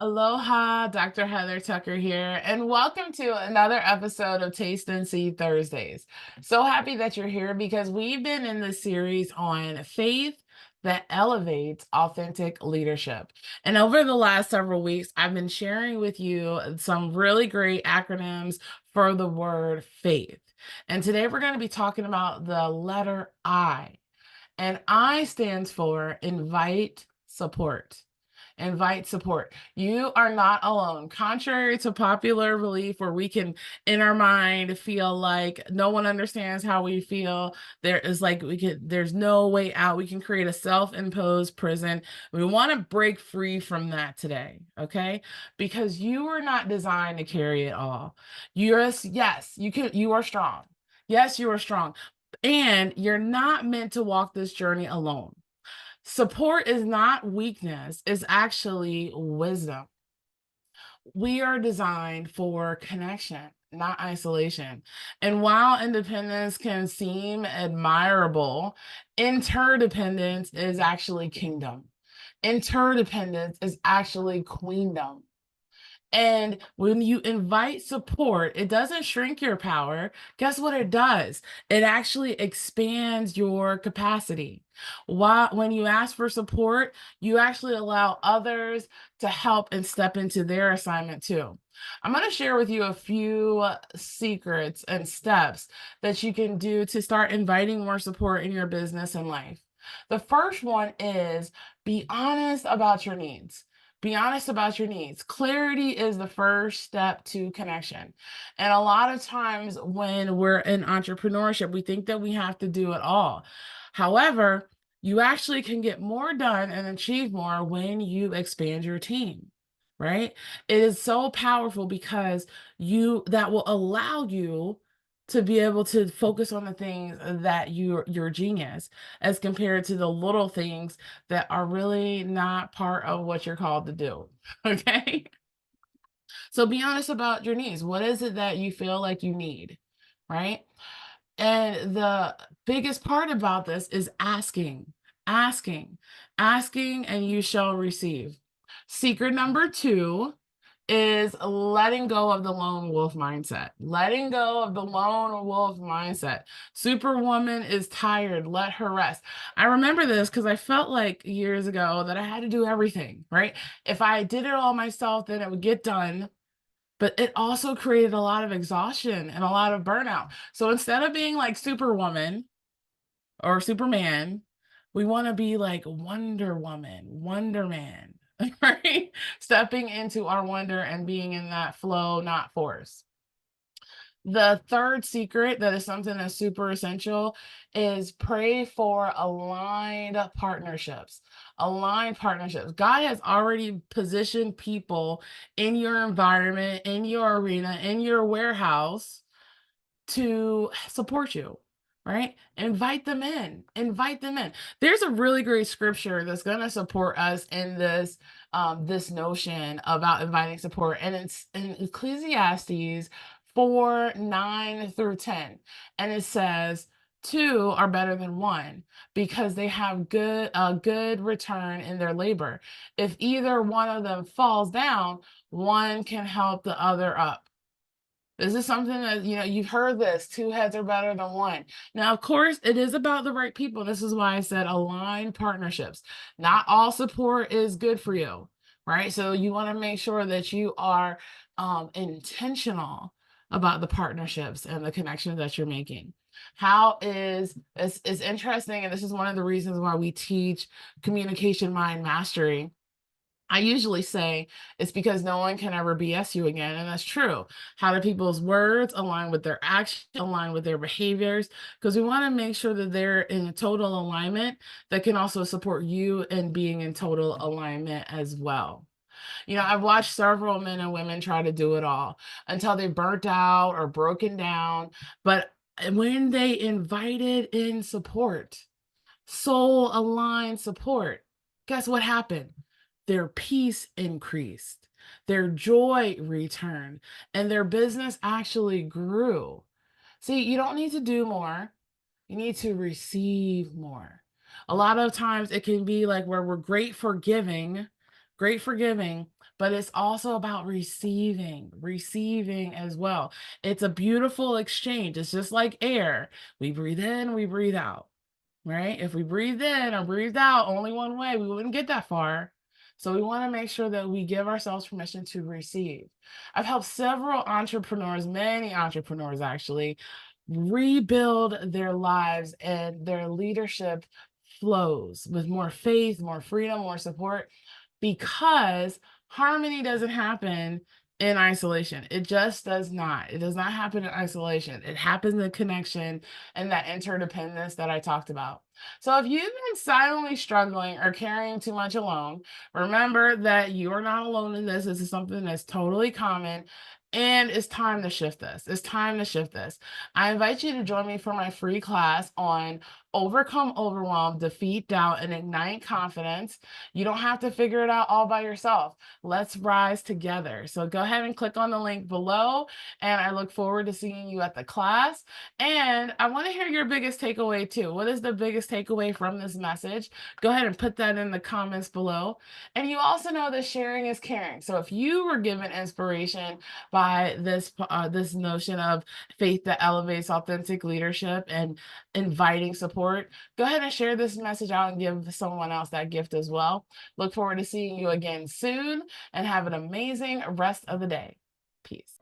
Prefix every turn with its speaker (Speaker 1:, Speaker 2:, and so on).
Speaker 1: Aloha, Dr. Heather Tucker here, and welcome to another episode of Taste and See Thursdays. So happy that you're here because we've been in this series on faith that elevates authentic leadership. And over the last several weeks, I've been sharing with you some really great acronyms for the word faith. And today we're going to be talking about the letter I. And I stands for invite support. Invite support. You are not alone. Contrary to popular belief, where we can, in our mind, feel like no one understands how we feel, there's no way out. We can create a self-imposed prison. We want to break free from that today, okay? Because you are not designed to carry it all. Yes, you are strong. Yes, you are strong. And you're not meant to walk this journey alone. Support is not weakness, it's actually wisdom. We are designed for connection, not isolation. And while independence can seem admirable, interdependence is actually kingdom. Interdependence is actually queendom. And when you invite support, it doesn't shrink your power. Guess what it does? It actually expands your capacity. When you ask for support, you actually allow others to help and step into their assignment too. I'm going to share with you a few secrets and steps that you can do to start inviting more support in your business and life. The first one is be honest about your needs. Be honest about your needs. Clarity is the first step to connection. And a lot of times when we're in entrepreneurship, we think that we have to do it all. However, you actually can get more done and achieve more when you expand your team, right? It is so powerful because that will allow you to be able to focus on the things that you're genius as compared to the little things that are really not part of what you're called to do. Okay. So be honest about your needs. What is it that you feel like you need? Right. And the biggest part about this is asking, asking, and you shall receive. Secret number two is letting go of the lone wolf mindset. Letting go of the lone wolf mindset. Superwoman is tired. Let her rest. I remember this because I felt like years ago that I had to do everything, right? If I did it all myself, then it would get done. But it also created a lot of exhaustion and a lot of burnout. So instead of being like Superwoman or Superman, we want to be like Wonder Woman, Wonder Man, right? Stepping into our wonder and being in that flow, not force. The third secret that is something that's super essential is pray for aligned partnerships. Aligned partnerships. God has already positioned people in your environment, in your arena, in your warehouse to support you, right? Invite them in. Invite them in. There's a really great scripture that's going to support us in this notion about inviting support, and it's in Ecclesiastes 4:9 through 10, and it says. Two are better than one because they have a good return in their labor. If either one of them falls down, one can help the other up. This is something that, you've heard this, two heads are better than one. Now, of course, it is about the right people. This is why I said align partnerships. Not all support is good for you, right? So you want to make sure that you are intentional about the partnerships and the connections that you're making. It's interesting, and this is one of the reasons why we teach communication mind mastery. I usually say it's because no one can ever BS you again. And that's true. How do people's words align with their actions, align with their behaviors? Because we want to make sure that they're in total alignment that can also support you in being in total alignment as well. I've watched several men and women try to do it all until they burnt out or broken down. But when they invited in support, soul aligned support, guess what happened? Their peace increased, their joy returned, and their business actually grew. See, you don't need to do more, you need to receive more. A lot of times it can be like where we're great for giving, but it's also about receiving as well. It's a beautiful exchange. It's just like air. We breathe in, we breathe out, right? If we breathe in or breathe out only one way, we wouldn't get that far. So we want to make sure that we give ourselves permission to receive. I've helped several entrepreneurs, many entrepreneurs actually, rebuild their lives and their leadership flows with more faith, more freedom, more support, because harmony doesn't happen in isolation. It just does not. It does not happen in isolation. It happens in connection and that interdependence that I talked about. So if you've been silently struggling or carrying too much alone, remember that you are not alone in this. This is something that's totally common. And it's time to shift this. It's time to shift this. I invite you to join me for my free class on overcome overwhelm, defeat doubt, and ignite confidence. You don't have to figure it out all by yourself. Let's rise together. So go ahead and click on the link below, and I look forward to seeing you at the class. And I want to hear your biggest takeaway too. What is the biggest takeaway from this message? Go ahead and put that in the comments below. And you also know that sharing is caring. So if you were given inspiration by this notion of faith that elevates authentic leadership and inviting support, go ahead and share this message out and give someone else that gift as well. Look forward to seeing you again soon, and have an amazing rest of the day. Peace.